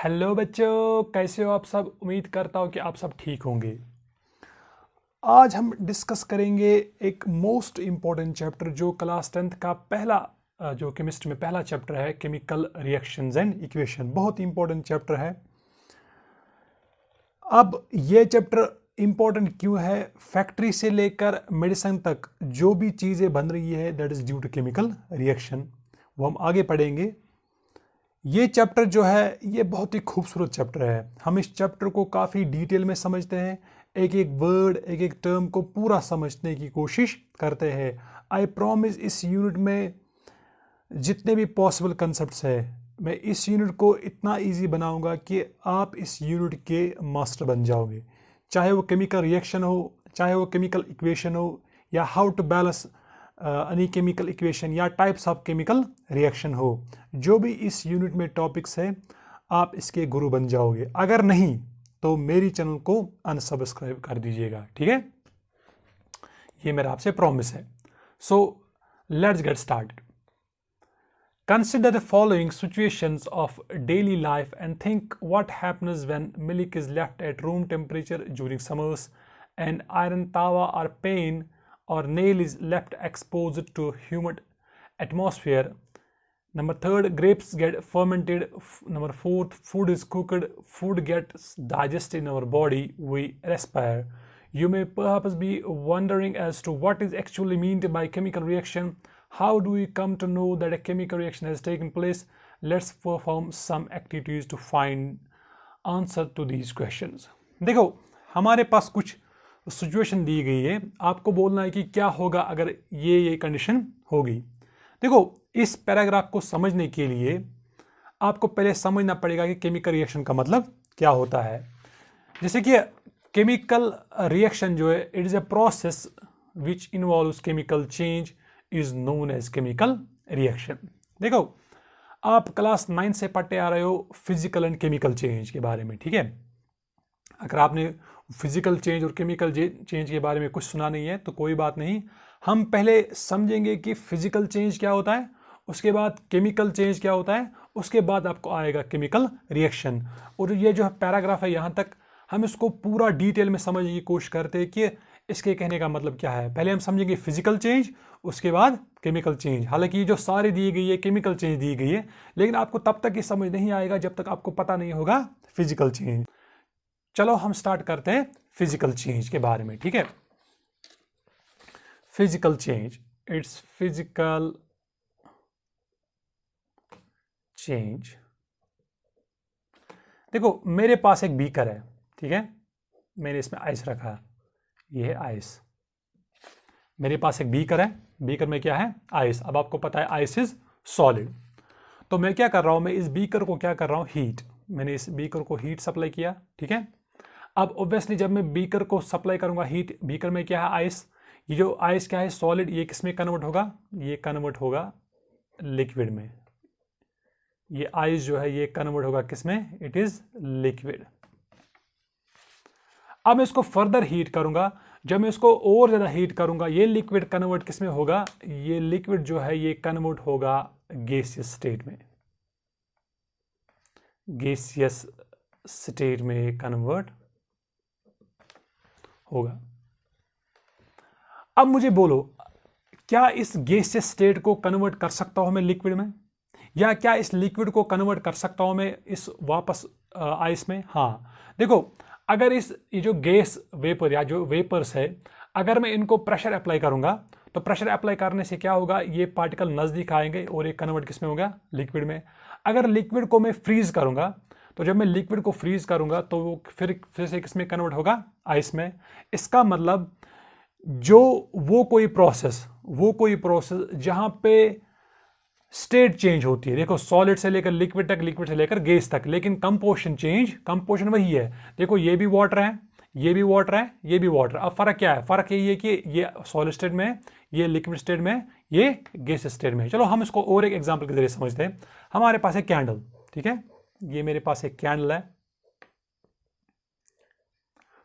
Hello बच्चों, कैसे हो आप सब। उम्मीद करता हूँ कि आप सब ठीक होंगे। आज हम डिस्कस करेंगे एक मोस्ट इम्पॉर्टेंट चैप्टर जो क्लास 10th का पहला जो केमिस्ट्री में पहला चैप्टर है, केमिकल रिएक्शंस एंड इक्वेशन। बहुत इंपॉर्टेंट चैप्टर है। अब ये चैप्टर इंपॉर्टेंट क्यों है? फैक्ट्री से लेकर मेडिसिन तक जो भी चीज़ें बन रही है that is due to chemical reaction, वो हम आगे पढ़ेंगे। ये चैप्टर जो है ये बहुत ही खूबसूरत चैप्टर है। हम इस चैप्टर को काफ़ी डिटेल में समझते हैं, एक एक वर्ड एक एक टर्म को पूरा समझने की कोशिश करते हैं। आई प्रॉमिस इस यूनिट में जितने भी पॉसिबल कंसेप्ट्स है, मैं इस यूनिट को इतना इजी बनाऊंगा कि आप इस यूनिट के मास्टर बन जाओगे। चाहे वो केमिकल रिएक्शन हो, चाहे वो केमिकल इक्वेशन हो, या how to balance any chemical equation, या टाइप्स ऑफ केमिकल रिएक्शन हो, जो भी इस यूनिट में टॉपिक्स है आप इसके गुरु बन जाओगे। अगर नहीं तो मेरी चैनल को अनसब्सक्राइब कर दीजिएगा, ठीक है? ये मेरा आपसे प्रॉमिस है। So let's get started. Consider the following situations of daily life and think what happens when milk is left at room temperature during summers and iron tawa or pan or nail is left exposed to humid atmosphere. Number third, grapes get fermented. Number fourth, food is cooked, food gets digested in our body, we respire. You may perhaps be wondering as to what is actually meant by chemical reaction. How do we come to know that a chemical reaction has taken place? Let's perform some activities to find answer to these questions. देखो, हमारे पास कुछ situation दी गई है, आपको बोलना है कि क्या होगा अगर ये कंडीशन होगी। देखो, इस पैराग्राफ को समझने के लिए आपको पहले समझना पड़ेगा कि केमिकल रिएक्शन का मतलब क्या होता है। जैसे कि केमिकल रिएक्शन जो है, it is a process which involves chemical change is known as chemical reaction. देखो, आप क्लास 9 से पढ़ते आ रहे हो फिजिकल एंड केमिकल चेंज के बारे में, ठीक है? अगर आपने फिजिकल चेंज और केमिकल चेंज के बारे में कुछ सुना नहीं है तो कोई बात नहीं, हम पहले समझेंगे कि फिजिकल चेंज क्या होता है, उसके बाद केमिकल चेंज क्या होता है, उसके बाद आपको आएगा केमिकल रिएक्शन। और ये जो पैराग्राफ है यहाँ तक हम इसको पूरा डिटेल में समझने की कोशिश करते हैं कि इसके कहने का मतलब क्या है। पहले हम समझेंगे फिजिकल चेंज, उसके बाद केमिकल चेंज। हालांकि ये जो सारी दी गई है केमिकल चेंज दी गई है, लेकिन आपको तब तक ये समझ नहीं आएगा जब तक आपको पता नहीं होगा फिजिकल चेंज। चलो हम स्टार्ट करते हैं फिजिकल चेंज के बारे में, ठीक है? Physical change, it's physical change. देखो, मेरे पास एक बीकर है, ठीक है? मैंने इसमें आइस रखा, ये है आइस। मेरे पास एक बीकर है, बीकर में क्या है? आइस। अब आपको पता है आइस इज सॉलिड। तो मैं क्या कर रहा हूं, मैं इस बीकर को क्या कर रहा हूं, हीट। मैंने इस बीकर को हीट सप्लाई किया, ठीक है? अब ऑब्वियसली जब मैं बीकर को सप्लाई करूंगा हीट, बीकर में क्या है? आइस। ये जो आइस क्या है? सॉलिड। ये किस में कन्वर्ट होगा? ये कन्वर्ट होगा लिक्विड में। ये आइस जो है ये कन्वर्ट होगा किस में? It is liquid. अब मैं इसको फर्दर हीट करूंगा। जब मैं इसको और ज्यादा हीट करूंगा, ये लिक्विड कन्वर्ट किस में होगा? ये लिक्विड जो है ये कन्वर्ट होगा गैसियस स्टेट में। गैसियस स्टेट में कन्वर्ट होगा। अब मुझे बोलो, क्या इस गैसियस स्टेट को कन्वर्ट कर सकता हूं मैं लिक्विड में, या क्या इस लिक्विड को कन्वर्ट कर सकता हूं मैं इस वापस आइस में? हाँ। देखो, अगर ये जो गैस वेपर या जो वेपर्स है, अगर मैं इनको प्रेशर अप्लाई करूंगा तो प्रेशर अप्लाई करने से क्या होगा? ये पार्टिकल नजदीक आएंगे और ये कन्वर्ट किस में होगा? लिक्विड में। अगर लिक्विड को मैं फ्रीज करूंगा तो जब मैं लिक्विड को फ्रीज करूंगा तो वो फिर से किस में कन्वर्ट होगा? आइस में। इसका मतलब वो कोई प्रोसेस जहां पे स्टेट चेंज होती है। देखो, सॉलिड से लेकर लिक्विड तक, लिक्विड से लेकर गैस तक, लेकिन कंपोजिशन वही है। देखो, ये भी वाटर है, ये भी वाटर है, ये भी वाटर। अब फर्क क्या है? फर्क यही है कि ये सॉलिड स्टेट में है, ये लिक्विड स्टेट में है, ये गैस स्टेट में है। चलो हम इसको और एक एग्जांपल के जरिए समझते हैं। हमारे पास है कैंडल, ठीक है? ये मेरे पास एक कैंडल है।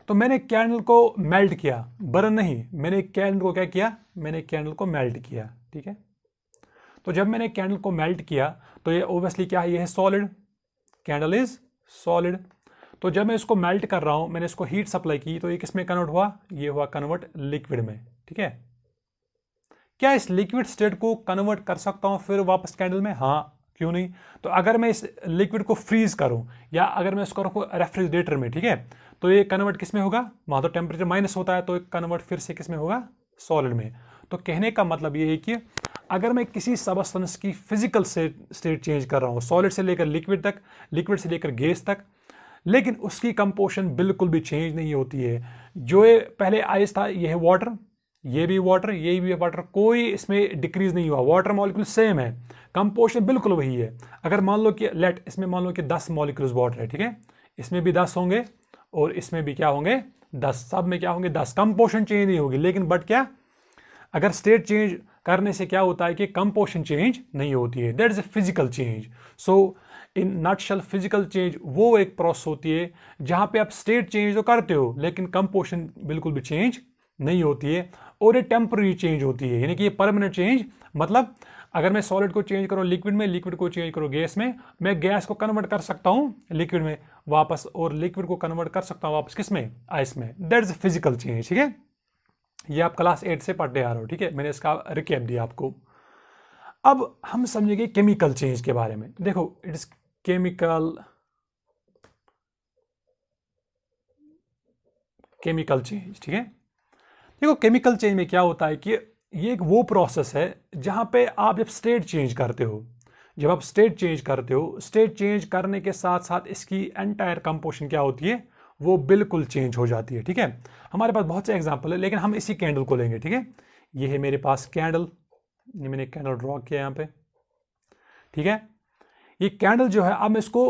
तो मैंने कैंडल को मेल्ट किया, बर्न नहीं, मैंने कैंडल को क्या किया? मैंने कैंडल को मेल्ट किया, ठीक है? तो जब मैंने कैंडल को मेल्ट किया तो ये ओब्वियसली क्या है? ये है सॉलिड। Candle is solid. तो जब मैं इसको मेल्ट कर रहा हूं, मैंने इसको हीट सप्लाई की, तो ये किस में कन्वर्ट हुआ, ये हुआ कन्वर्ट लिक्विड में। ठीक है, क्या इस लिक्विड स्टेट को कन्वर्ट कर सकता हूं फिर वापस कैंडल में? हाँ, क्यों नहीं। तो अगर मैं इस लिक्विड को फ्रीज करूं या अगर मैं इसको रखूं रेफ्रिजरेटर में, ठीक है, तो ये कन्वर्ट किस में होगा, वहां तो टेम्परेचर माइनस होता है, तो कन्वर्ट फिर से किस में होगा, सॉलिड में। तो कहने का मतलब ये है कि अगर मैं किसी सबस्टेंस की फिजिकल स्टेट चेंज कर रहा हूं, सॉलिड से लेकर लिक्विड तक, लिक्विड से लेकर गैस तक, लेकिन उसकी कंपोजिशन बिल्कुल भी चेंज नहीं होती है। जो ये पहले आइस था, ये है वाटर, ये भी वाटर, ये भी वाटर, कोई इसमें डिक्रीज नहीं हुआ, वाटर मॉलिक्यूल सेम है, कंपोजिशन बिल्कुल वही है। अगर मान लो कि इसमें मान लो कि 10 मॉलिक्यूल्स वाटर है, ठीक है, इसमें भी 10 होंगे और इसमें भी क्या होंगे, 10, सब में क्या होंगे, 10, कंपोजिशन चेंज नहीं होगी। लेकिन बट क्या, अगर स्टेट चेंज करने से क्या होता है कि कंपोजिशन चेंज नहीं होती है, that is a physical change. So in nutshell physical change वो एक प्रोसेस होती है जहां पे आप स्टेट चेंज तो करते हो लेकिन कंपोजिशन बिल्कुल भी चेंज नहीं होती है, और ये टेम्पररी चेंज होती है, यानी कि ये परमानेंट चेंज। मतलब अगर मैं सॉलिड को चेंज करूं लिक्विड में, लिक्विड को चेंज करूं गैस में, मैं गैस को कन्वर्ट कर सकता हूं लिक्विड में वापस, और लिक्विड को कन्वर्ट कर सकता हूं वापस किस में, आइस में। That is physical change. ठीक है, ये आप क्लास 8 से पढ़ते आ रहे हो। ठीक है, मैंने इसका रिकैप दिया आपको। अब हम समझेंगे केमिकल चेंज के बारे में। देखो, इट इज केमिकल चेंज। ठीक है, देखो केमिकल चेंज में क्या होता है कि ये एक वो प्रोसेस है जहां पे आप जब स्टेट चेंज करते हो, जब आप स्टेट चेंज करते हो, स्टेट चेंज करने के साथ साथ इसकी एंटायर कंपोजिशन क्या होती है, वो बिल्कुल चेंज हो जाती है। ठीक है, हमारे पास बहुत से एग्जांपल है लेकिन हम इसी कैंडल को लेंगे। ठीक है, ये है मेरे पास कैंडल, ये मैंने कैंडल ड्रॉ किया यहाँ पे। ठीक है, ये कैंडल जो है, अब मैं इसको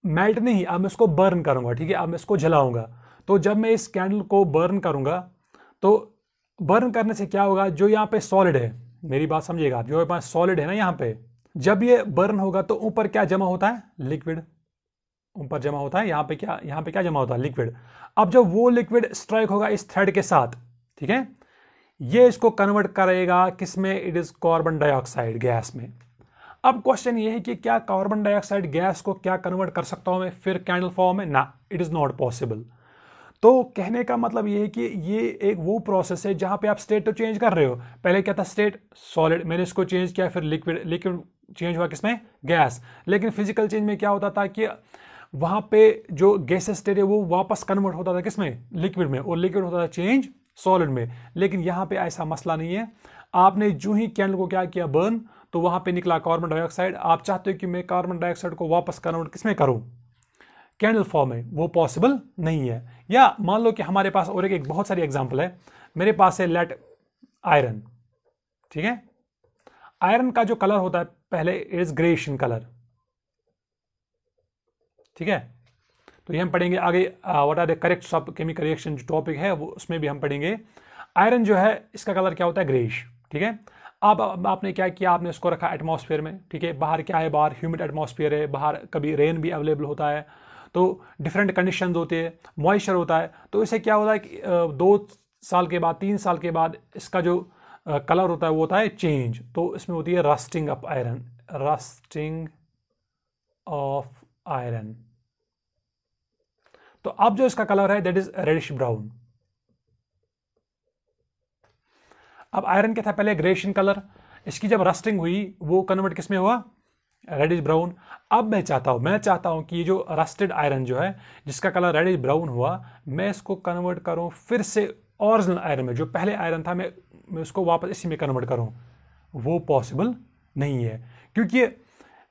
मेल्ट नहीं, अब मैं इसको बर्न करूंगा। ठीक है, अब मैं इसको जलाऊंगा। तो जब मैं इस कैंडल को बर्न करूंगा, तो बर्न करने से क्या होगा, जो यहाँ पे सॉलिड है, मेरी बात समझिएगा, जो मेरे पास सॉलिड है ना यहाँ पे, जब ये बर्न होगा तो ऊपर क्या जमा होता है, लिक्विड ऊपर जमा होता है। यहाँ पे क्या जमा होता है, लिक्विड। अब जब वो लिक्विड स्ट्राइक होगा इस थ्रेड के साथ, ठीक है, ये इसको कन्वर्ट करेगा किसमें, it is carbon dioxide gas में। अब क्वेश्चन ये है कि क्या कार्बन डाइऑक्साइड गैस को क्या कन्वर्ट कर सकता हूं मैं फिर कैंडल फॉर्म में? ना, इट इज नॉट पॉसिबल। तो कहने का मतलब ये है कि ये एक वो प्रोसेस है जहां पे आप स्टेट तो चेंज कर रहे हो। पहले क्या था, स्टेट सॉलिड, मैंने इसको चेंज किया, फिर लिक्विड, लिक्विड चेंज हुआ किसमें, गैस। लेकिन फिजिकल चेंज में क्या होता था कि वहां पे जो गैसेस स्टेट है वो वापस कन्वर्ट होता था किसमें, लिक्विड में, और लिक्विड होता था चेंज सॉलिड में। लेकिन यहां पे ऐसा मसला नहीं है। आपने जो ही कैंडल को क्या किया, बर्न, तो वहां पे निकला कार्बन डाइऑक्साइड। आप चाहते हो कि मैं कार्बन डाइऑक्साइड को वापस कन्वर्ट किसमें करूं, कैंडल फॉर्म में, वो पॉसिबल नहीं है। या मान लो कि हमारे पास और एक बहुत सारी एग्जांपल है। मेरे पास है लेट आयरन। ठीक है, आयरन का जो कलर होता है पहले इज ग्रेइश इन कलर। ठीक है, तो ये हम पढ़ेंगे आगे, what are the correct of chemical reaction, जो टॉपिक है वो उसमें भी हम पढ़ेंगे। आयरन जो है इसका कलर क्या होता है, ग्रेइश। ठीक है, अब आपने क्या किया, आपने इसको रखा एटमॉस्फेयर में। ठीक है, बाहर क्या है, बाहर ह्यूमिड एटमॉस्फेयर है, बाहर कभी रेन भी अवेलेबल होता है, तो डिफरेंट कंडीशन होते हैं, मॉइस्चर होता है। तो इससे क्या होता है कि 2 साल के बाद, 3 साल के बाद इसका जो कलर होता है वो होता है चेंज। तो इसमें होती है rusting of iron, rusting of iron. तो अब जो इसका कलर है दैट इज रेडिश ब्राउन। अब आयरन क्या था पहले, ग्रेइश इन कलर, इसकी जब रस्टिंग हुई वो कन्वर्ट किस में हुआ, रेडिश ब्राउन। अब मैं चाहता हूं कि ये जो रस्टेड आयरन जो है जिसका कलर रेडिश ब्राउन हुआ, मैं इसको कन्वर्ट करूं फिर से ओरिजिनल आयरन में, जो पहले आयरन था मैं उसको वापस इसी में कन्वर्ट करूं। वो पॉसिबल नहीं है, क्योंकि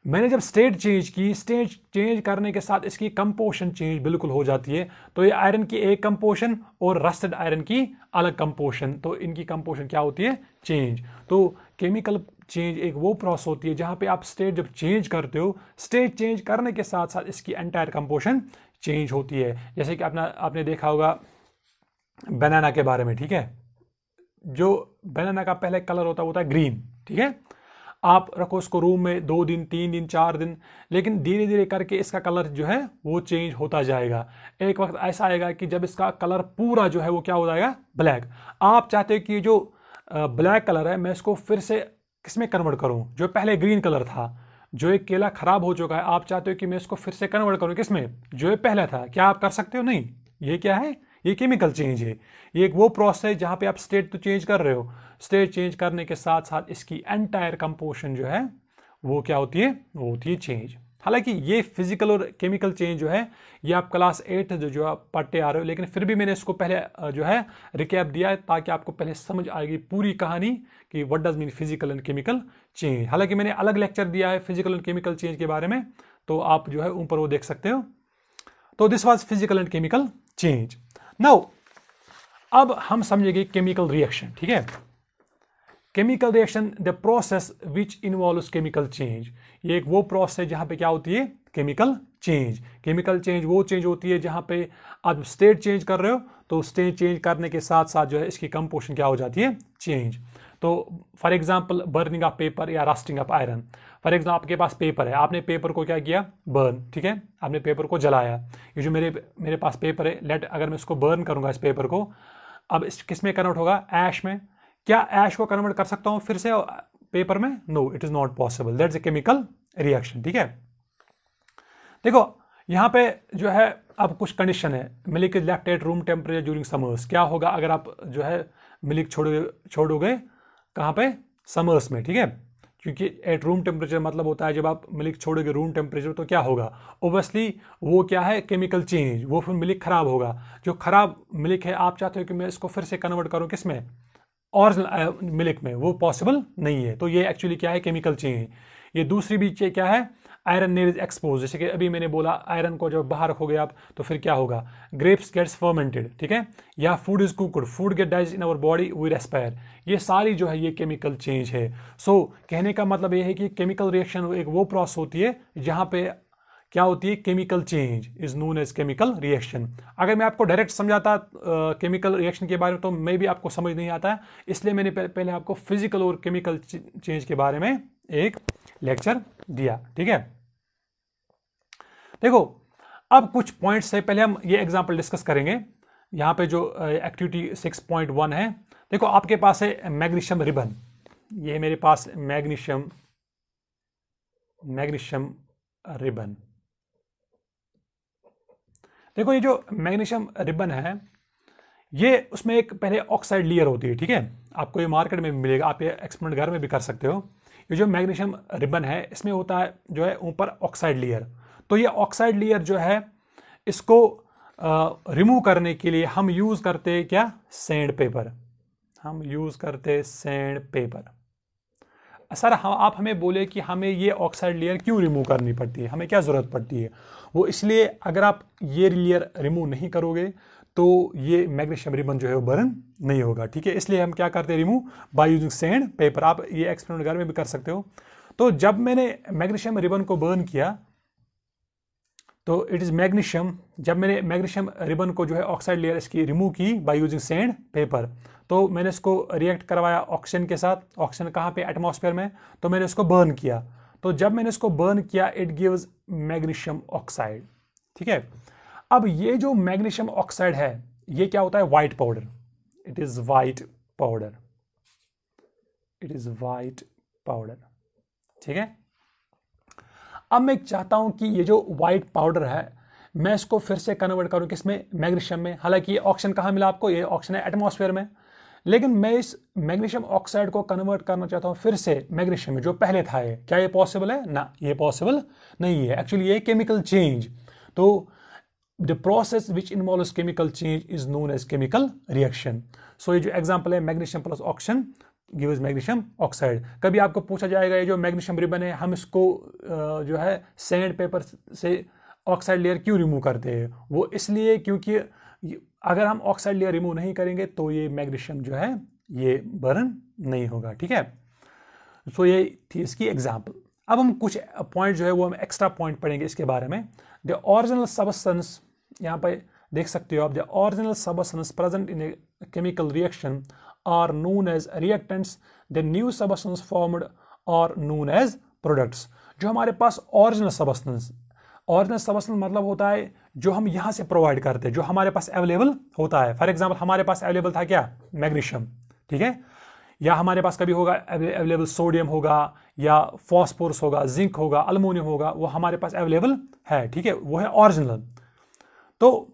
मैंने जब स्टेट चेंज की, स्टेट चेंज करने के साथ इसकी कंपोजिशन चेंज बिल्कुल हो जाती है। तो ये आयरन की एक कंपोजिशन और रस्टेड आयरन की अलग कंपोजिशन, तो इनकी कंपोजिशन क्या होती है, चेंज। तो केमिकल चेंज एक वो प्रोसेस होती है जहां पे आप स्टेट जब चेंज करते हो, स्टेट चेंज करने के साथ साथ इसकी एंटायर कंपोजिशन चेंज होती है। जैसे कि आपने देखा होगा बनाना के बारे में। ठीक है, जो बनाना का पहले कलर होता है ग्रीन। ठीक है, आप रखो उसको रूम में 2 दिन, 3 दिन, 4 दिन, लेकिन धीरे धीरे करके इसका कलर जो है वो चेंज होता जाएगा। एक वक्त ऐसा आएगा कि जब इसका कलर पूरा जो है वो क्या हो जाएगा, ब्लैक। आप चाहते हो कि जो ब्लैक कलर है मैं इसको फिर से किसमें कन्वर्ट करूं, जो पहले ग्रीन कलर था जो एक केला खराब हो चुका है, आप चाहते हो कि मैं इसको फिर से कन्वर्ट करूं किसमें, जो ये पहला था, क्या आप कर सकते हो? नहीं। ये क्या है? ये केमिकल चेंज है। ये एक वो प्रोसेस है जहां पे आप स्टेट तो चेंज कर रहे हो, स्टेट चेंज करने के साथ साथ इसकी एंटायर कंपोजिशन जो है वो क्या होती है, वो होती है चेंज। हालांकि ये फिजिकल और केमिकल चेंज जो है ये आप क्लास 8 जो आप पढ़ते आ रहे हो, लेकिन फिर भी मैंने इसको पहले जो है रिकैप दिया है ताकि आपको पहले समझ आएगी पूरी कहानी कि what does mean physical and chemical change. हालांकि मैंने अलग लेक्चर दिया है फिजिकल एंड केमिकल चेंज के बारे में, तो आप जो है ऊपर वो देख सकते हो। तो this was physical and chemical change. Now अब हम समझेंगे केमिकल रिएक्शन। ठीक है, chemical reaction the process which involves chemical change. ये एक वो प्रोसेस है जहां पे क्या होती है, केमिकल चेंज। केमिकल चेंज वो चेंज होती है जहां पे आप स्टेट चेंज कर रहे हो, तो स्टेट चेंज करने के साथ साथ जो है इसकी कंपोजिशन क्या हो जाती है, चेंज। तो for example burning of paper या rusting of iron. For example आपके पास पेपर है, आपने पेपर को क्या किया, बर्न। ठीक है, आपने पेपर को जलाया। ये जो मेरे पास पेपर है, लेट अगर मैं इसको बर्न करूंगा इस पेपर को, अब इस किस में कन्वर्ट होगा, ऐश में। क्या ऐश को कन्वर्ट कर सकता हूं फिर से पेपर में? No, it is not possible, that's a chemical reaction. ठीक है, देखो यहां पे जो है अब कुछ कंडीशन है। Milk is left at room temperature during summers. क्या होगा अगर आप जो है मिल्क छोड़ोगे कहां पे, समर्स में। ठीक है, क्योंकि एट रूम टेम्परेचर मतलब होता है जब आप मिल्क छोड़ोगे रूम टेम्परेचर, तो क्या होगा, ओबियसली वो क्या है, केमिकल चेंज, वो फिर मिल्क खराब होगा। जो खराब मिल्क है आप चाहते हो कि मैं इसको फिर से कन्वर्ट करूं किसमें, ओरिजिनल मिल्क में, वो पॉसिबल नहीं है। तो ये एक्चुअली क्या है, केमिकल चेंज। ये दूसरी भी चीज क्या है, आयरन नेल इज एक्सपोज। जैसे कि अभी मैंने बोला आयरन को जब बाहर रखोगे आप तो फिर क्या होगा, ग्रेप्स गेट्स फर्मेंटेड। ठीक है, या food is cooked, food get digests in our body, we respire. ये सारी जो है ये केमिकल चेंज है। सो कहने का मतलब ये है कि केमिकल रिएक्शन एक वो प्रोसेस होती है जहां पे क्या होती है, chemical change is known as chemical reaction. अगर मैं आपको डायरेक्ट समझाता केमिकल रिएक्शन के बारे में तो मे भी आपको समझ नहीं आता है, इसलिए मैंने पहले आपको फिजिकल और केमिकल चेंज के बारे में एक लेक्चर दिया। ठीक है, देखो अब कुछ पॉइंट्स है, पहले हम ये एग्जांपल डिस्कस करेंगे। यहां पे जो एक्टिविटी 6.1 है, देखो आपके पास है मैग्नीशियम रिबन। ये मेरे पास मैग्नीशियम रिबन। देखो ये जो मैग्नीशियम रिबन है ये उसमें एक पहले ऑक्साइड लेयर होती है। ठीक है, आपको ये मार्केट में भी मिलेगा, आप ये एक्सपेरिमेंट घर में भी कर सकते हो। ये जो मैग्नीशियम रिबन है इसमें होता है जो है ऊपर ऑक्साइड लेयर। तो ये ऑक्साइड लेयर जो है इसको रिमूव करने के लिए हम यूज करते हैं क्या, सैंड पेपर। हम यूज करते हैं सैंड पेपर। सर आप हमें बोले कि हमें ये ऑक्साइड लेयर क्यों रिमूव करनी पड़ती है, हमें क्या जरूरत पड़ती है? वो इसलिए अगर आप ये लेयर रिमूव नहीं करोगे तो ये मैग्नीशियम रिबन जो है वो बर्न नहीं होगा। ठीक है, इसलिए हम क्या करते हैं, remove by using sand paper. आप ये एक्सपेरिमेंट घर में भी कर सकते हो। तो जब मैंने मैग्नीशियम रिबन को बर्न किया तो इट इज मैग्नीशियम, जब मैंने मैग्नीशियम रिबन को जो है ऑक्साइड लेयर इसकी रिमूव की बाय यूजिंग सैंड पेपर, तो मैंने इसको रिएक्ट करवाया ऑक्सीजन के साथ। ऑक्सीजन कहाँ पे, एटमॉस्फेयर में। तो मैंने इसको बर्न किया, तो जब मैंने इसको बर्न किया इट गिव्स मैग्नीशियम ऑक्साइड। ठीक है, अब ये जो मैग्नीशियम ऑक्साइड है ये क्या होता है, white powder. It is white powder, it is white powder. ठीक है, अब मैं चाहता हूं कि ये जो व्हाइट पाउडर है मैं इसको फिर से कन्वर्ट करूं किसमें, मैग्नीशियम में। हालांकि ये ऑक्सीजन कहां मिला आपको, ये ऑक्सीजन है एटमॉस्फेयर में, लेकिन मैं इस मैग्नीशियम ऑक्साइड को कन्वर्ट करना चाहता हूं फिर से मैग्नीशियम में जो पहले था। ये क्या ये पॉसिबल है? ना, ये पॉसिबल नहीं है। एक्चुअली ये केमिकल चेंज। तो the process which involves chemical change is known as chemical reaction. So ये जो एग्जांपल है magnesium plus oxygen gives magnesium oxide. कभी आपको पूछा जाएगा ये जो मैग्नीशियम रिबन है हम इसको जो है सैंड पेपर से ऑक्साइड लेयर क्यों रिमूव करते हैं? वो इसलिए क्योंकि अगर हम ऑक्साइड लेयर रिमूव नहीं करेंगे तो ये मैग्नीशियम जो है ये बर्न नहीं होगा। ठीक है, सो ये थी इसकी एग्जांपल। अब हम कुछ पॉइंट जो है वो हम एक्स्ट्रा पॉइंट पढ़ेंगे इसके बारे में। द ओरिजिनल सबस्टेंस, यहाँ पे देख सकते हो आप, the original substance present in A chemical reaction are known as reactants. The new substance formed are known as products. जो हमारे पास ओरिजिनल सबस्टेंस मतलब होता है जो हम यहां से प्रोवाइड करते हैं, जो हमारे पास अवेलेबल होता है। फॉर एग्जांपल हमारे पास अवेलेबल था क्या, मैग्नीशियम। ठीक है, या हमारे पास कभी होगा अवेलेबल सोडियम होगा या फॉस्फोरस होगा, जिंक होगा, अल्मोनियम होगा, वो हमारे पास अवेलेबल है, ठीक है, वो है ओरिजिनल। तो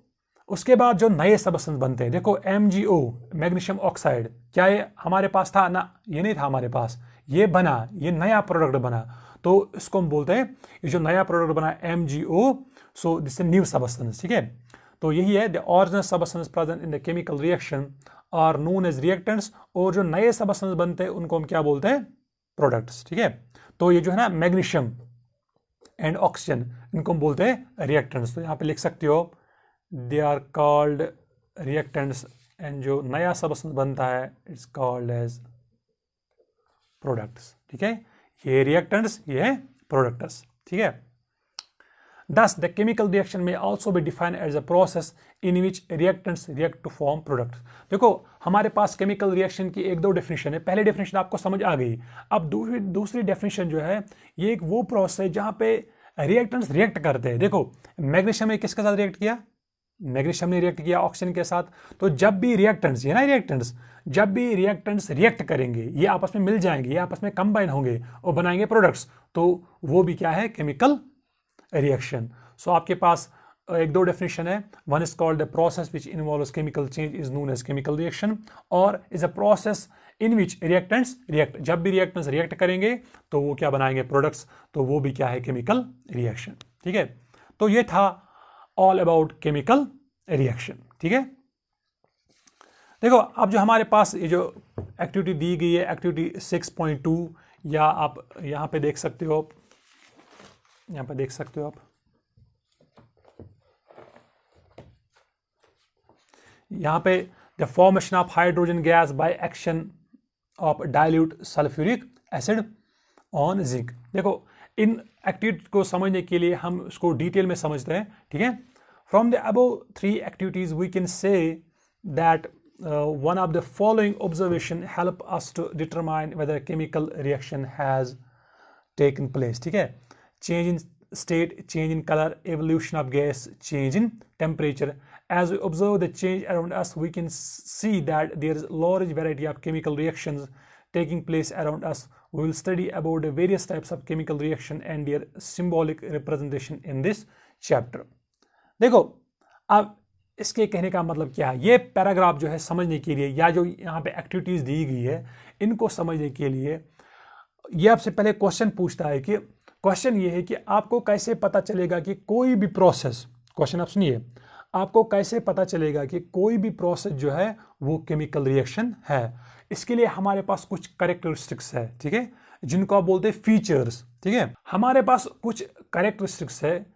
उसके बाद जो नए सबस्टेंस बनते हैं, देखो MgO मैग्नीशियम ऑक्साइड, क्या ये हमारे पास था ना? ये नहीं था हमारे पास, ये बना, ये नया प्रोडक्ट बना, तो इसको हम बोलते हैं ये जो नया प्रोडक्ट बना MgO, so this is new substance, ठीक है। तो यही है, the original substance present in the chemical reaction are known as reactants, और जो नए सबस्टेंस बनते हैं उनको हम क्या बोलते हैं? प्रोडक्ट्स, ठीक है। तो ये जो है ना मैग्नीशियम एंड ऑक्सीजन, इनको हम बोलते हैं रिएक्टेंट्स। तो यहाँ पे लिख सकते हो they are called reactants, and जो नया सबस्टेंस बनता है इट्स कॉल्ड एज प्रोडक्ट्स, ठीक है। ये रिएक्टेंट्स, ये है प्रोडक्ट्स, ठीक है। Thus, the chemical reaction may also be defined as a process in which reactants react to form products. देखो हमारे पास केमिकल रिएक्शन की एक दो डेफिनेशन है, पहले डेफिनेशन आपको समझ आ गई। अब दूसरी डेफिनेशन जो है, ये एक वो प्रोसेस है जहां पे रिएक्टेंट्स रिएक्ट करते हैं। देखो मैग्नीशियम ने किसके साथ रिएक्ट किया? मैग्नीशियम ने रिएक्ट किया ऑक्सीजन के साथ। तो जब भी रिएक्टेंट्स, ये ना रिएक्टेंट्स, जब भी रिएक्टेंट्स रिएक्ट करेंगे, ये आपस में मिल जाएंगे, ये आपस में कंबाइन होंगे और बनाएंगे प्रोडक्ट्स, तो वो भी क्या है? Chemical reaction. सो आपके पास एक दो डेफिनेशन है, one is called the process which involves chemical change is known as chemical reaction, और is a process in which reactants react, जब भी रिएक्टेंट्स रिएक्ट करेंगे तो वो क्या बनाएंगे? प्रोडक्ट्स, तो वो भी क्या है? केमिकल रिएक्शन, ठीक है। तो ये था ऑल अबाउट केमिकल रिएक्शन, ठीक है। देखो अब जो हमारे पास ये जो एक्टिविटी दी गई है, एक्टिविटी 6.2, या आप यहां पे देख सकते हो, यहां पे देख सकते हो आप, यहां पे the formation of hydrogen gas by action of dilute sulphuric acid on zinc. देखो इन एक्टिविटी को समझने के लिए हम इसको डिटेल में समझते हैं, ठीक है। From the above 3 activities we can say that one of the following observation help us to determine whether a chemical reaction has taken place, ठीक है। change in state, change in color, evolution of gas, change in temperature. As we observe the change around us, we can see that there is a large variety of chemical reactions taking place around us. We will study about the various types of chemical reaction and their symbolic representation in this chapter. देखो अब इसके कहने का मतलब क्या है? ये paragraph जो है समझने के लिए, या जो यहाँ पे एक्टिविटीज दी गई है, इनको समझने के लिए ये आपसे पहले क्वेश्चन पूछता है कि क्वेश्चन ये है कि आपको कैसे पता चलेगा कि कोई भी प्रोसेस, क्वेश्चन आप सुनिए, आपको कैसे पता चलेगा कि कोई भी प्रोसेस जो है वो केमिकल रिएक्शन है? इसके लिए हमारे पास कुछ कैरेक्टरिस्टिक्स है, ठीक है, जिनको आप बोलते हैं फीचर्स, ठीक है। हमारे पास कुछ कैरेक्टरिस्टिक्स है,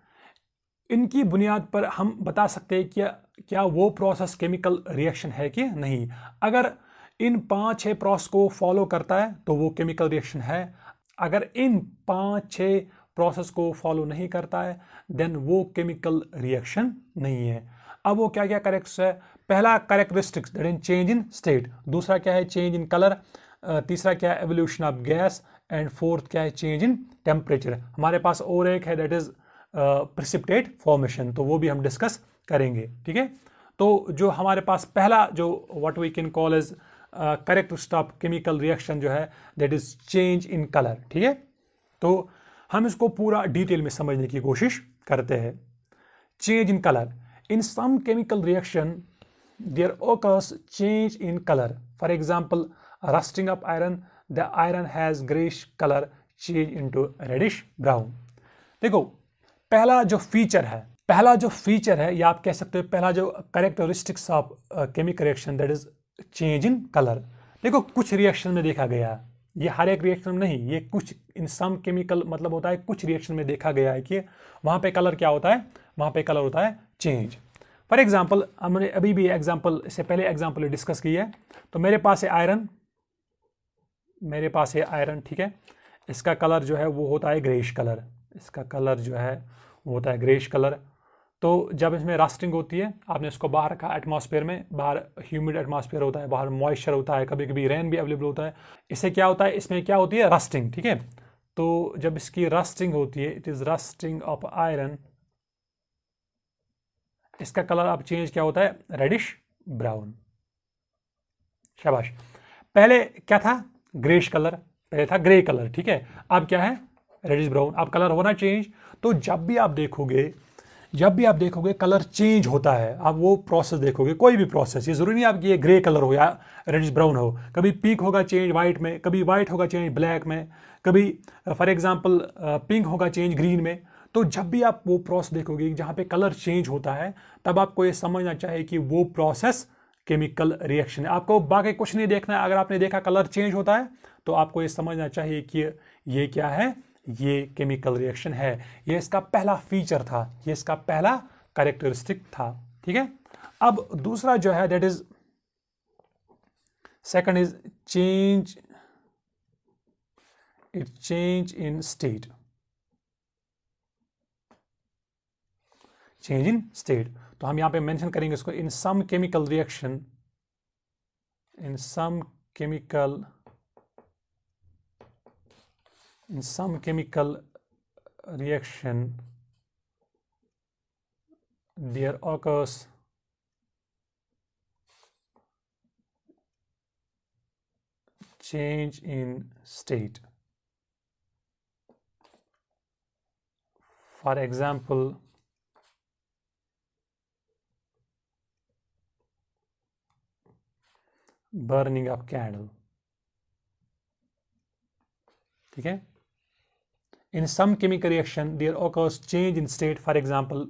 इनकी बुनियाद पर हम बता सकते हैं कि क्या वो प्रोसेस केमिकल रिएक्शन है कि नहीं। अगर इन 5-6 प्रोसेस को फॉलो करता है तो वो केमिकल रिएक्शन है। अगर इन 5-6 प्रोसेस को फॉलो नहीं करता है देन वो केमिकल रिएक्शन नहीं है। अब वो क्या क्या कैरेक्टर्स है? पहला characteristics that is change in state, दूसरा क्या है? चेंज इन कलर, तीसरा क्या है? Evolution of gas, and fourth क्या है? Change in temperature. हमारे पास और एक है दैट इज प्रेसिपिटेट फॉर्मेशन, तो वो भी हम डिस्कस करेंगे, ठीक है। तो जो हमारे पास पहला जो what we can call as characteristic of chemical reaction जो है that is change in colour, ठीक है। तो हम इसको पूरा डिटेल में समझने की कोशिश करते हैं। Change in colour, in some chemical reaction there occurs change in color. For example, rusting of iron, the iron has grayish color change into reddish brown. देखो पहला जो फीचर है या आप कह सकते हो पहला जो characteristics of chemical reaction that is change in colour. देखो कुछ रिएक्शन में देखा गया, ये हर एक रिएक्शन में नहीं, ये कुछ इन सम केमिकल मतलब होता है कुछ रिएक्शन में देखा गया है कि वहां पे कलर क्या होता है? वहां पे कलर होता है चेंज। फॉर एग्जाम्पल हमने अभी भी एग्जाम्पल, इससे पहले एग्जाम्पल डिस्कस की है। तो मेरे पास है आयरन, ठीक है, इसका कलर जो है वो होता है ग्रेइश कलर, इसका कलर जो है वो होता है ग्रेइश कलर। तो जब इसमें रस्टिंग होती है, आपने इसको बाहर रखा एटमॉस्फेयर में, बाहर ह्यूमिड एटमॉस्फेयर होता है, बाहर मॉइस्चर होता है, कभी कभी रेन भी अवेलेबल होता है, इससे क्या होता है? इसमें क्या होती है? रस्टिंग, ठीक है। तो जब इसकी रस्टिंग होती है, it is rusting of iron, इसका कलर अब चेंज क्या होता है? Reddish brown. शाबाश। पहले क्या था, ग्रेश कलर, पहले था ग्रे कलर, ठीक है, अब क्या है, रेडिश ब्राउन। अब कलर होना चेंज। तो जब भी आप देखोगे कलर चेंज होता है, आप वो प्रोसेस देखोगे, कोई भी प्रोसेस, ये जरूरी नहीं आपकी ये ग्रे कलर हो या रेडिश ब्राउन हो, कभी पिंक होगा चेंज वाइट में, कभी वाइट होगा चेंज ब्लैक में, कभी फॉर एग्जांपल पिंक होगा चेंज ग्रीन में। तो जब भी आप वो प्रोसेस देखोगे जहां पे कलर चेंज होता है, तब आपको ये समझना चाहिए कि वो प्रोसेस केमिकल रिएक्शन है। आपको बाकी कुछ नहीं देखना है। अगर आपने देखा कलर चेंज होता है, तो आपको ये समझना चाहिए कि ये क्या है, ये केमिकल रिएक्शन है। ये इसका पहला फीचर था, ये इसका पहला कैरेक्टरिस्टिक था, ठीक है। अब दूसरा जो है, that is second is change in state. Change in state, तो हम यहां पे मेंशन करेंगे इसको, in some chemical reaction, in some chemical reaction there occurs change in state. For example, burning of candle, ठीक है। In some chemical reaction there occurs change in state, for example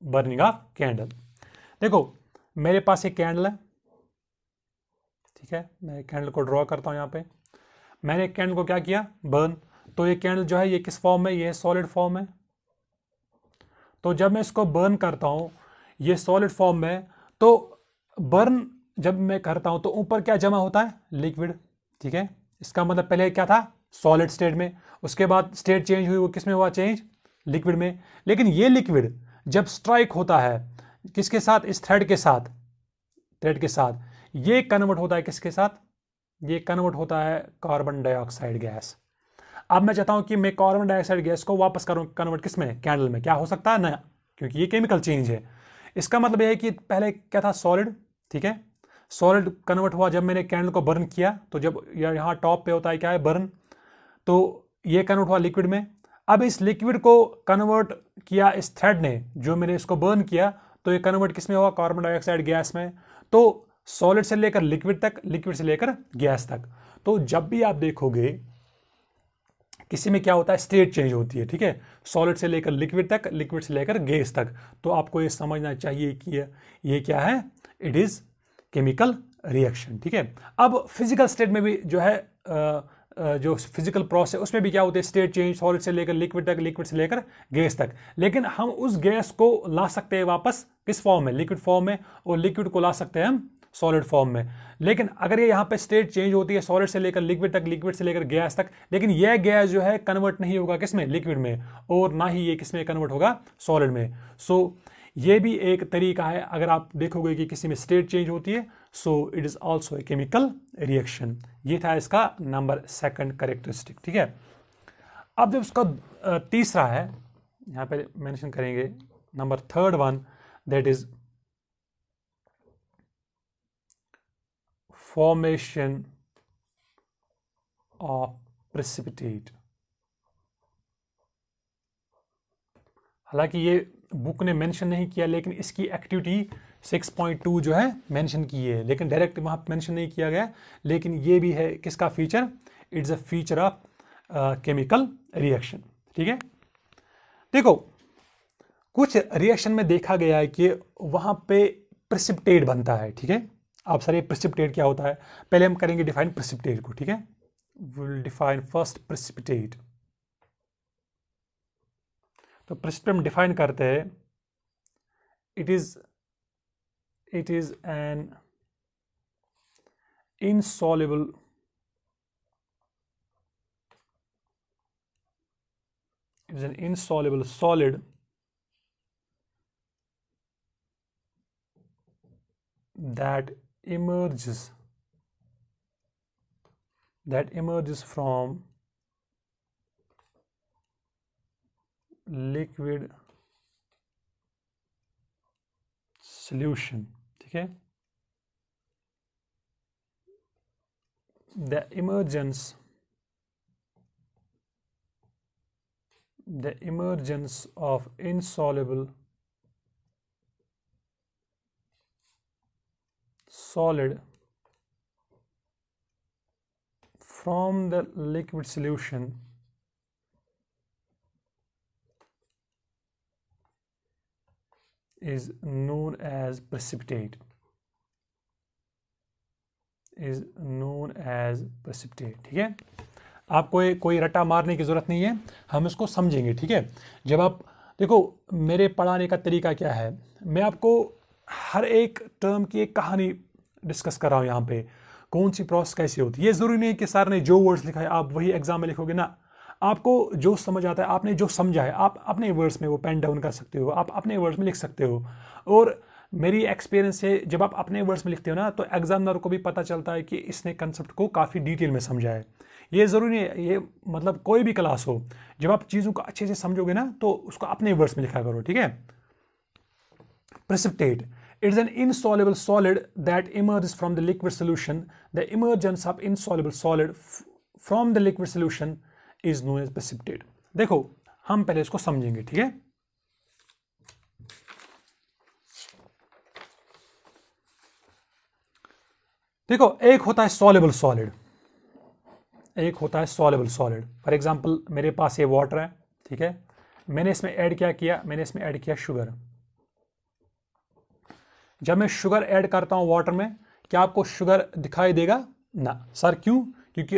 burning of candle। देखो मेरे पास एक candle है, ठीक है, मैं candle को ड्रॉ करता हूं यहां पे। मैंने कैंडल को क्या किया, बर्न। तो ये कैंडल जो है ये किस फॉर्म में, ये सॉलिड फॉर्म है। तो जब मैं इसको बर्न करता हूं, ये सॉलिड फॉर्म में, तो बर्न जब मैं करता हूं तो ऊपर क्या जमा होता है, लिक्विड, ठीक है। इसका मतलब पहले क्या था, सॉलिड स्टेट में, उसके बाद स्टेट चेंज हुई, वो किस में हुआ चेंज, लिक्विड में। लेकिन ये लिक्विड जब स्ट्राइक होता है किसके साथ, इस थ्रेड के साथ, ये कन्वर्ट होता है किसके साथ, ये कन्वर्ट होता है कार्बन डाइऑक्साइड गैस। अब मैं चाहता हूं कि मैं कार्बन डाइऑक्साइड गैस को वापस करूं, कन्वर्ट किस में, कैंडल में। क्या हो सकता है, नया, क्योंकि ये केमिकल चेंज है। इसका मतलब यह है कि पहले क्या था, सॉलिड, ठीक है, सॉलिड कन्वर्ट हुआ जब मैंने कैंडल को बर्न किया। तो जब यहाँ टॉप पे होता है क्या है, बर्न, तो ये कन्वर्ट हुआ लिक्विड में। अब इस लिक्विड को कन्वर्ट किया इस थ्रेड ने, जो मैंने इसको बर्न किया, तो ये कन्वर्ट किस में हुआ, कार्बन डाइऑक्साइड गैस में। तो सॉलिड से लेकर लिक्विड तक, लिक्विड से लेकर गैस तक। तो जब भी आप देखोगे किसी में क्या होता है, स्टेट चेंज होती है, ठीक है, सॉलिड से लेकर लिक्विड तक, लिक्विड से लेकर गैस तक। तो आपको ये समझना चाहिए कि ये क्या है, इट इज केमिकल रिएक्शन, ठीक है। अब फिजिकल स्टेट में भी जो है जो फिजिकल प्रोसेस, उसमें भी क्या होते हैं, स्टेट चेंज, सॉलिड से लेकर लिक्विड तक, लिक्विड से लेकर गैस तक। लेकिन हम उस गैस को ला सकते हैं वापस किस फॉर्म में, लिक्विड फॉर्म में, और लिक्विड को ला सकते हैं हम सॉलिड फॉर्म में। लेकिन अगर ये यहाँ पे स्टेट चेंज होती है, सॉलिड से लेकर लिक्विड तक, लिक्विड से लेकर गैस तक, लेकिन यह गैस जो है कन्वर्ट नहीं होगा किसमें, लिक्विड में, और ना ही ये किसमें कन्वर्ट होगा, सॉलिड में। सो ये भी एक तरीका है। अगर आप देखोगे कि किसी में स्टेट चेंज होती है, so it is also a chemical reaction. ये था इसका नंबर सेकंड कैरेक्टरिस्टिक, ठीक है। अब जब उसका तीसरा है, यहां पे मेंशन करेंगे number third one, that is formation of precipitate. हालांकि ये बुक ने मेंशन नहीं किया, लेकिन इसकी एक्टिविटी 6.2 जो है मेंशन की है, लेकिन डायरेक्ट वहां मेंशन नहीं किया गया। लेकिन ये भी है किसका feature, it's a feature of chemical reaction, ठीक है। देखो कुछ रिएक्शन में देखा गया है कि वहां पे प्रेसिपिटेट बनता है, ठीक है। आप सर ये प्रेसिपिटेट क्या होता है, पहले हम करेंगे डिफाइन प्रेसिपिटेट को, ठीक है। Will define first precipitate. तो प्रेसिपिटेट हम डिफाइन करते हैं, it is an insoluble solid that emerges from liquid solution, ठीक है। the emergence of insoluble solid from the liquid solution is known as precipitate. ठीक है, आपको कोई रट्टा मारने की जरूरत नहीं है, हम इसको समझेंगे। ठीक है, जब आप देखो मेरे पढ़ाने का तरीका क्या है, मैं आपको हर एक टर्म की एक कहानी डिस्कस कर रहा हूँ यहाँ पे, कौन सी प्रोसेस कैसी होती है। ये जरूरी नहीं कि सर ने जो वर्ड्स लिखा है आप वही एग्जाम में लिखोगे ना, आपको जो समझ आता है, आपने जो समझा है, आप अपने वर्ड्स में वो पेन डाउन कर सकते हो, आप अपने वर्ड्स में लिख सकते हो। और मेरी एक्सपीरियंस से जब आप अपने वर्ड्स में लिखते हो ना, तो एग्जामिनर को भी पता चलता है कि इसने कंसेप्ट को काफ़ी डिटेल में समझा है। ये ज़रूरी नहीं है, ये मतलब कोई भी क्लास हो, जब आप चीज़ों को अच्छे से समझोगे ना तो उसको अपने वर्ड्स में लिखा करो। ठीक है, precipitate, it is an insoluble solid that emerges from the liquid solution. The emergence of insoluble solid from the liquid solution is known as precipitate. देखो हम पहले इसको समझेंगे। ठीक है, देखो एक होता है soluble solid, एक होता है soluble solid। फॉर एग्जांपल मेरे पास ये वाटर है, ठीक है, मैंने इसमें ऐड क्या किया, मैंने इसमें ऐड किया शुगर। जब मैं शुगर ऐड करता हूं वाटर में, क्या आपको शुगर दिखाई देगा? ना सर, क्यों? क्योंकि